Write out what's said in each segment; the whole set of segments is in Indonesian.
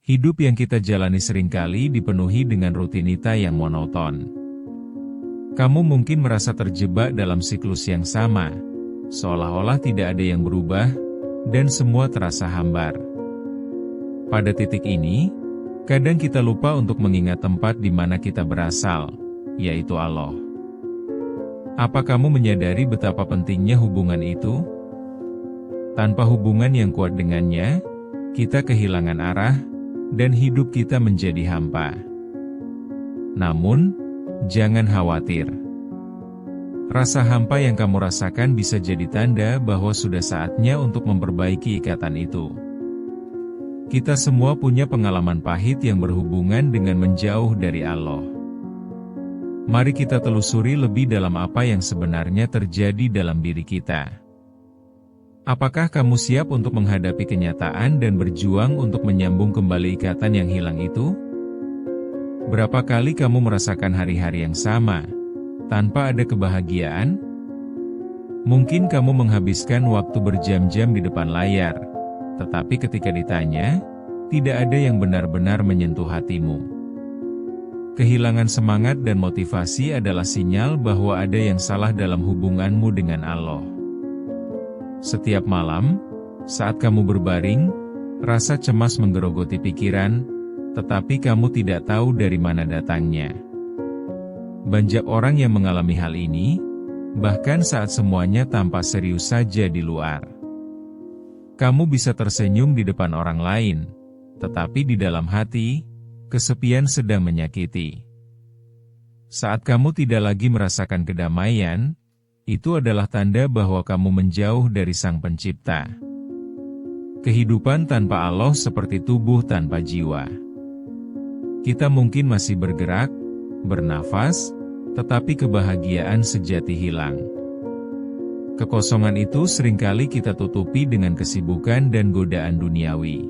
Hidup yang kita jalani seringkali dipenuhi dengan rutinitas yang monoton. Kamu mungkin merasa terjebak dalam siklus yang sama, seolah-olah tidak ada yang berubah, dan semua terasa hambar. Pada titik ini, kadang kita lupa untuk mengingat tempat di mana kita berasal, yaitu Allah. Apa kamu menyadari betapa pentingnya hubungan itu? Tanpa hubungan yang kuat dengannya, kita kehilangan arah, dan hidup kita menjadi hampa. Namun, jangan khawatir. Rasa hampa yang kamu rasakan bisa jadi tanda bahwa sudah saatnya untuk memperbaiki ikatan itu. Kita semua punya pengalaman pahit yang berhubungan dengan menjauh dari Allah. Mari kita telusuri lebih dalam apa yang sebenarnya terjadi dalam diri kita. Apakah kamu siap untuk menghadapi kenyataan dan berjuang untuk menyambung kembali ikatan yang hilang itu? Berapa kali kamu merasakan hari-hari yang sama, tanpa ada kebahagiaan? Mungkin kamu menghabiskan waktu berjam-jam di depan layar, tetapi ketika ditanya, tidak ada yang benar-benar menyentuh hatimu. Kehilangan semangat dan motivasi adalah sinyal bahwa ada yang salah dalam hubunganmu dengan Allah. Setiap malam, saat kamu berbaring, rasa cemas menggerogoti pikiran, tetapi kamu tidak tahu dari mana datangnya. Banyak orang yang mengalami hal ini, bahkan saat semuanya tampak serius saja di luar. Kamu bisa tersenyum di depan orang lain, tetapi di dalam hati, kesepian sedang menyakiti. Saat kamu tidak lagi merasakan kedamaian, itu adalah tanda bahwa kamu menjauh dari Sang Pencipta. Kehidupan tanpa Allah seperti tubuh tanpa jiwa. Kita mungkin masih bergerak, bernafas, tetapi kebahagiaan sejati hilang. Kekosongan itu seringkali kita tutupi dengan kesibukan dan godaan duniawi.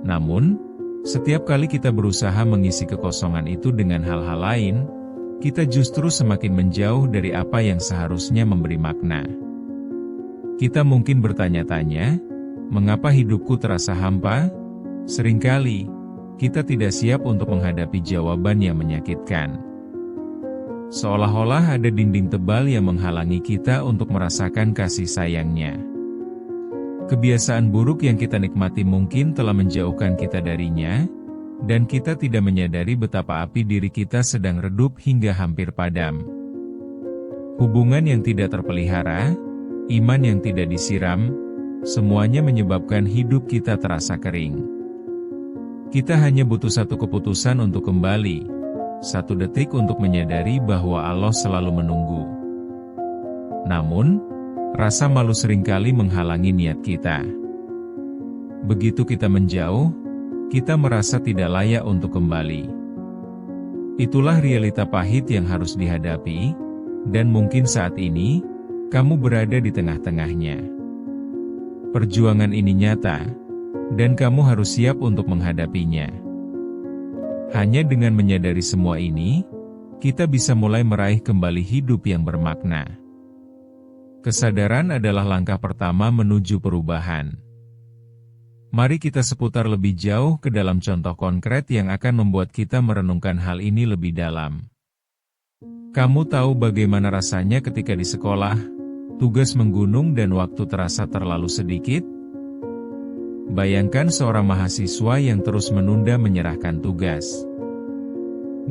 Namun, setiap kali kita berusaha mengisi kekosongan itu dengan hal-hal lain, kita justru semakin menjauh dari apa yang seharusnya memberi makna. Kita mungkin bertanya-tanya, mengapa hidupku terasa hampa? Seringkali, kita tidak siap untuk menghadapi jawaban yang menyakitkan. Seolah-olah ada dinding tebal yang menghalangi kita untuk merasakan kasih sayangnya. Kebiasaan buruk yang kita nikmati mungkin telah menjauhkan kita darinya, dan kita tidak menyadari betapa api diri kita sedang redup hingga hampir padam. Hubungan yang tidak terpelihara, iman yang tidak disiram, semuanya menyebabkan hidup kita terasa kering. Kita hanya butuh satu keputusan untuk kembali, satu detik untuk menyadari bahwa Allah selalu menunggu. Namun, rasa malu seringkali menghalangi niat kita. Begitu kita menjauh, kita merasa tidak layak untuk kembali. Itulah realita pahit yang harus dihadapi, dan mungkin saat ini, kamu berada di tengah-tengahnya. Perjuangan ini nyata, dan kamu harus siap untuk menghadapinya. Hanya dengan menyadari semua ini, kita bisa mulai meraih kembali hidup yang bermakna. Kesadaran adalah langkah pertama menuju perubahan. Mari kita seputar lebih jauh ke dalam contoh konkret yang akan membuat kita merenungkan hal ini lebih dalam. Kamu tahu bagaimana rasanya ketika di sekolah, tugas menggunung dan waktu terasa terlalu sedikit? Bayangkan seorang mahasiswa yang terus menunda menyerahkan tugas.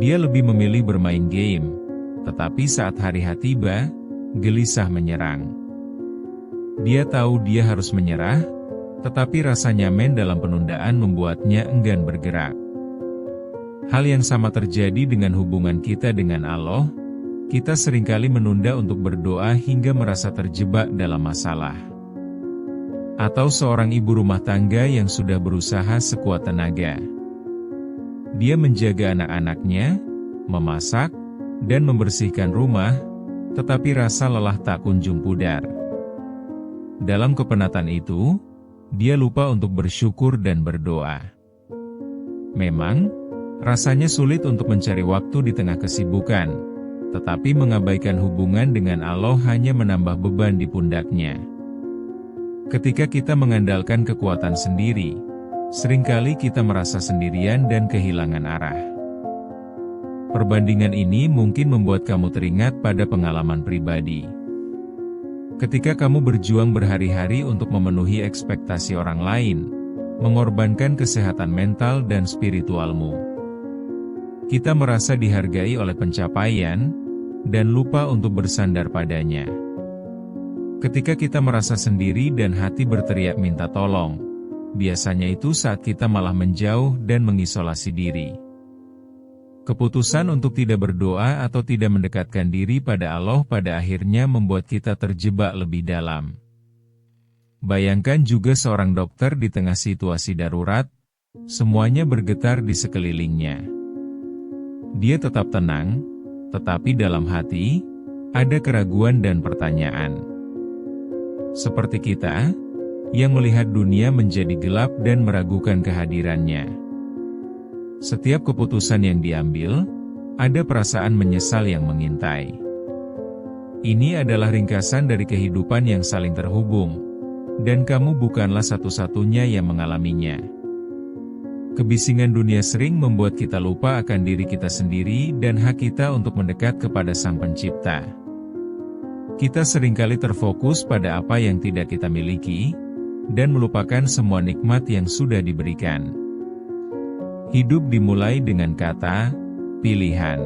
Dia lebih memilih bermain game, tetapi saat hari H tiba, gelisah menyerang. Dia tahu dia harus menyerah, tetapi rasa nyaman dalam penundaan membuatnya enggan bergerak. Hal yang sama terjadi dengan hubungan kita dengan Allah. Kita seringkali menunda untuk berdoa hingga merasa terjebak dalam masalah. Atau seorang ibu rumah tangga yang sudah berusaha sekuat tenaga. Dia menjaga anak-anaknya, memasak, dan membersihkan rumah, tetapi rasa lelah tak kunjung pudar. Dalam kepenatan itu, dia lupa untuk bersyukur dan berdoa. Memang, rasanya sulit untuk mencari waktu di tengah kesibukan, tetapi mengabaikan hubungan dengan Allah hanya menambah beban di pundaknya. Ketika kita mengandalkan kekuatan sendiri, seringkali kita merasa sendirian dan kehilangan arah. Perbandingan ini mungkin membuat kamu teringat pada pengalaman pribadi. Ketika kamu berjuang berhari-hari untuk memenuhi ekspektasi orang lain, mengorbankan kesehatan mental dan spiritualmu. Kita merasa dihargai oleh pencapaian, dan lupa untuk bersandar padanya. Ketika kita merasa sendiri dan hati berteriak minta tolong, biasanya itu saat kita malah menjauh dan mengisolasi diri. Keputusan untuk tidak berdoa atau tidak mendekatkan diri pada Allah pada akhirnya membuat kita terjebak lebih dalam. Bayangkan juga seorang dokter di tengah situasi darurat, semuanya bergetar di sekelilingnya. Dia tetap tenang, tetapi dalam hati, ada keraguan dan pertanyaan. Seperti kita, yang melihat dunia menjadi gelap dan meragukan kehadirannya. Setiap keputusan yang diambil, ada perasaan menyesal yang mengintai. Ini adalah ringkasan dari kehidupan yang saling terhubung, dan kamu bukanlah satu-satunya yang mengalaminya. Kebisingan dunia sering membuat kita lupa akan diri kita sendiri dan hak kita untuk mendekat kepada Sang Pencipta. Kita seringkali terfokus pada apa yang tidak kita miliki, dan melupakan semua nikmat yang sudah diberikan. Hidup dimulai dengan kata, pilihan.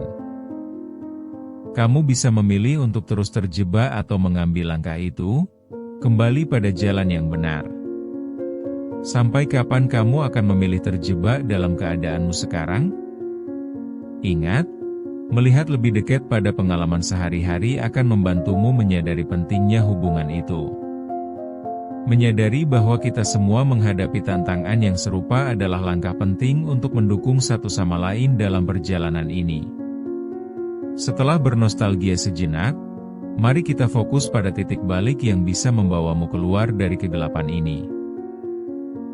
Kamu bisa memilih untuk terus terjebak atau mengambil langkah itu, kembali pada jalan yang benar. Sampai kapan kamu akan memilih terjebak dalam keadaanmu sekarang? Ingat, melihat lebih dekat pada pengalaman sehari-hari akan membantumu menyadari pentingnya hubungan itu. Menyadari bahwa kita semua menghadapi tantangan yang serupa adalah langkah penting untuk mendukung satu sama lain dalam perjalanan ini. Setelah bernostalgia sejenak, mari kita fokus pada titik balik yang bisa membawamu keluar dari kegelapan ini.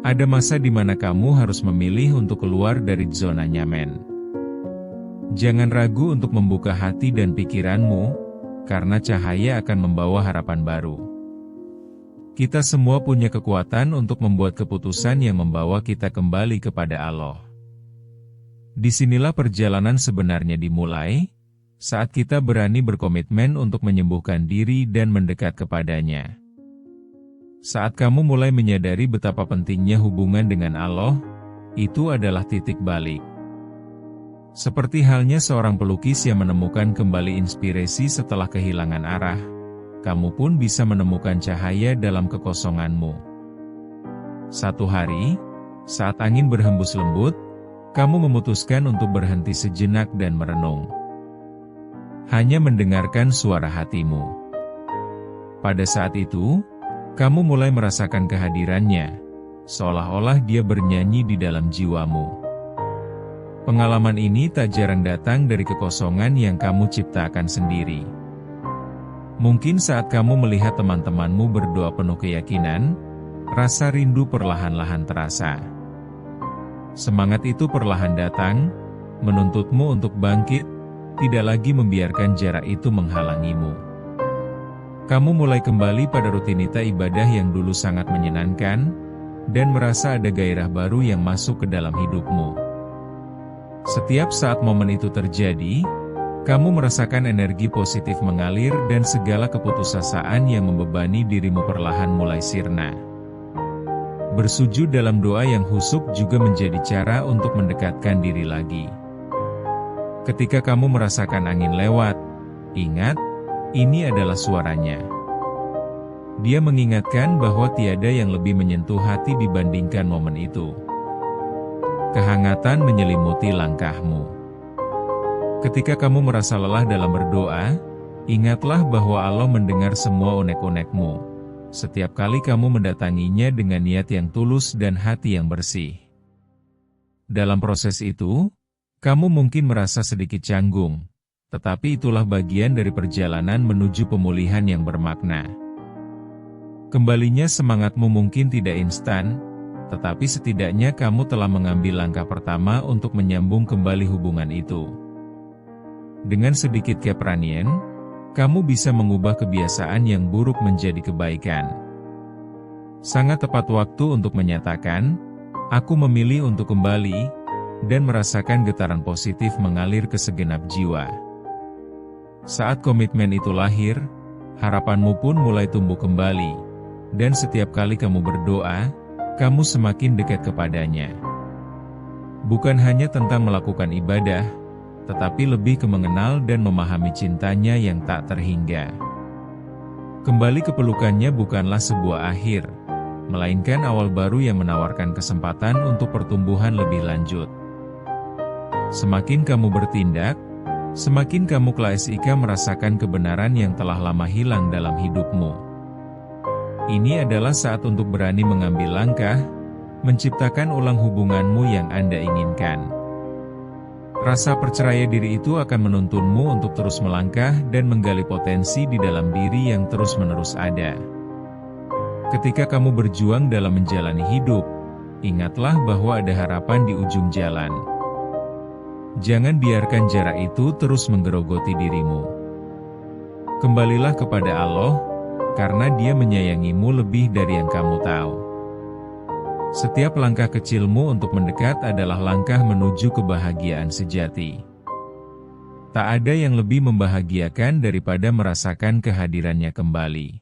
Ada masa di mana kamu harus memilih untuk keluar dari zona nyaman. Jangan ragu untuk membuka hati dan pikiranmu, karena cahaya akan membawa harapan baru. Kita semua punya kekuatan untuk membuat keputusan yang membawa kita kembali kepada Allah. Disinilah perjalanan sebenarnya dimulai, saat kita berani berkomitmen untuk menyembuhkan diri dan mendekat kepadanya. Saat kamu mulai menyadari betapa pentingnya hubungan dengan Allah, itu adalah titik balik. Seperti halnya seorang pelukis yang menemukan kembali inspirasi setelah kehilangan arah, kamu pun bisa menemukan cahaya dalam kekosonganmu. Satu hari, saat angin berhembus lembut, kamu memutuskan untuk berhenti sejenak dan merenung. Hanya mendengarkan suara hatimu. Pada saat itu, kamu mulai merasakan kehadirannya, seolah-olah dia bernyanyi di dalam jiwamu. Pengalaman ini tak jarang datang dari kekosongan yang kamu ciptakan sendiri. Mungkin saat kamu melihat teman-temanmu berdoa penuh keyakinan, rasa rindu perlahan-lahan terasa. Semangat itu perlahan datang, menuntutmu untuk bangkit, tidak lagi membiarkan jarak itu menghalangimu. Kamu mulai kembali pada rutinitas ibadah yang dulu sangat menyenangkan, dan merasa ada gairah baru yang masuk ke dalam hidupmu. Setiap saat momen itu terjadi, kamu merasakan energi positif mengalir dan segala keputusasaan yang membebani dirimu perlahan mulai sirna. Bersujud dalam doa yang khusyuk juga menjadi cara untuk mendekatkan diri lagi. Ketika kamu merasakan angin lewat, ingat, ini adalah suaranya. Dia mengingatkan bahwa tiada yang lebih menyentuh hati dibandingkan momen itu. Kehangatan menyelimuti langkahmu. Ketika kamu merasa lelah dalam berdoa, ingatlah bahwa Allah mendengar semua unek-unekmu. Setiap kali kamu mendatanginya dengan niat yang tulus dan hati yang bersih. Dalam proses itu, kamu mungkin merasa sedikit canggung, tetapi itulah bagian dari perjalanan menuju pemulihan yang bermakna. Kembalinya semangatmu mungkin tidak instan, tetapi setidaknya kamu telah mengambil langkah pertama untuk menyambung kembali hubungan itu. Dengan sedikit keberanian, kamu bisa mengubah kebiasaan yang buruk menjadi kebaikan. Sangat tepat waktu untuk menyatakan, Aku memilih untuk kembali, dan merasakan getaran positif mengalir ke segenap jiwa. Saat komitmen itu lahir, harapanmu pun mulai tumbuh kembali, dan setiap kali kamu berdoa, kamu semakin dekat kepadanya. Bukan hanya tentang melakukan ibadah, tetapi lebih ke mengenal dan memahami cintanya yang tak terhingga. Kembali ke pelukannya bukanlah sebuah akhir, melainkan awal baru yang menawarkan kesempatan untuk pertumbuhan lebih lanjut. Semakin kamu bertindak, semakin kamu klasika merasakan kebenaran yang telah lama hilang dalam hidupmu. Ini adalah saat untuk berani mengambil langkah, menciptakan ulang hubunganmu yang Anda inginkan. Rasa percaya diri itu akan menuntunmu untuk terus melangkah dan menggali potensi di dalam diri yang terus-menerus ada. Ketika kamu berjuang dalam menjalani hidup, ingatlah bahwa ada harapan di ujung jalan. Jangan biarkan jarak itu terus menggerogoti dirimu. Kembalilah kepada Allah, karena Dia menyayangimu lebih dari yang kamu tahu. Setiap langkah kecilmu untuk mendekat adalah langkah menuju kebahagiaan sejati. Tak ada yang lebih membahagiakan daripada merasakan kehadirannya kembali.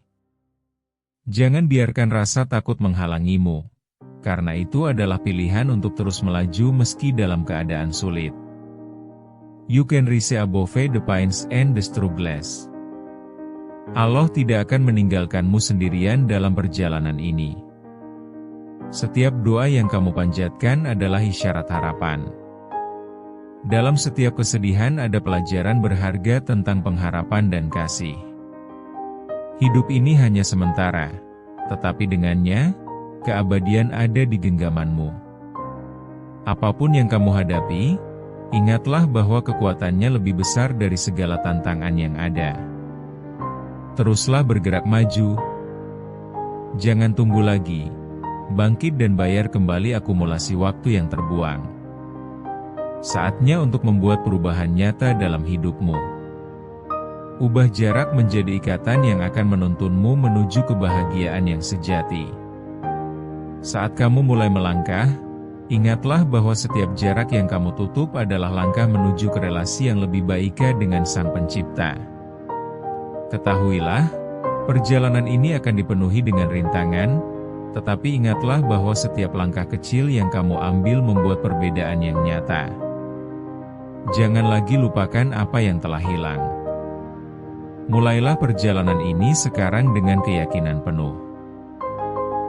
Jangan biarkan rasa takut menghalangimu, karena itu adalah pilihan untuk terus melaju meski dalam keadaan sulit. You can rise above the pains and the struggles. Allah tidak akan meninggalkanmu sendirian dalam perjalanan ini. Setiap doa yang kamu panjatkan adalah isyarat harapan. Dalam setiap kesedihan ada pelajaran berharga tentang pengharapan dan kasih. Hidup ini hanya sementara, tetapi dengannya, keabadian ada di genggamanmu. Apapun yang kamu hadapi, ingatlah bahwa kekuatannya lebih besar dari segala tantangan yang ada. Teruslah bergerak maju. Jangan tunggu lagi. Bangkit dan bayar kembali akumulasi waktu yang terbuang. Saatnya untuk membuat perubahan nyata dalam hidupmu. Ubah jarak menjadi ikatan yang akan menuntunmu menuju kebahagiaan yang sejati. Saat kamu mulai melangkah, ingatlah bahwa setiap jarak yang kamu tutup adalah langkah menuju ke relasi yang lebih baik dengan Sang Pencipta. Ketahuilah, perjalanan ini akan dipenuhi dengan rintangan, tetapi ingatlah bahwa setiap langkah kecil yang kamu ambil membuat perbedaan yang nyata. Jangan lagi lupakan apa yang telah hilang. Mulailah perjalanan ini sekarang dengan keyakinan penuh.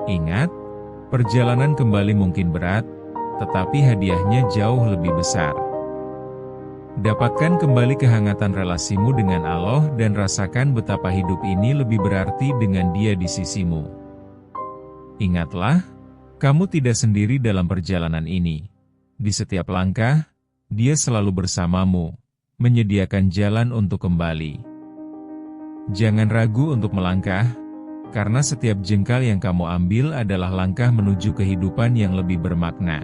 Ingat, perjalanan kembali mungkin berat, tetapi hadiahnya jauh lebih besar. Dapatkan kembali kehangatan relasimu dengan Allah dan rasakan betapa hidup ini lebih berarti dengan Dia di sisimu. Ingatlah, kamu tidak sendiri dalam perjalanan ini. Di setiap langkah, Dia selalu bersamamu, menyediakan jalan untuk kembali. Jangan ragu untuk melangkah, karena setiap jengkal yang kamu ambil adalah langkah menuju kehidupan yang lebih bermakna.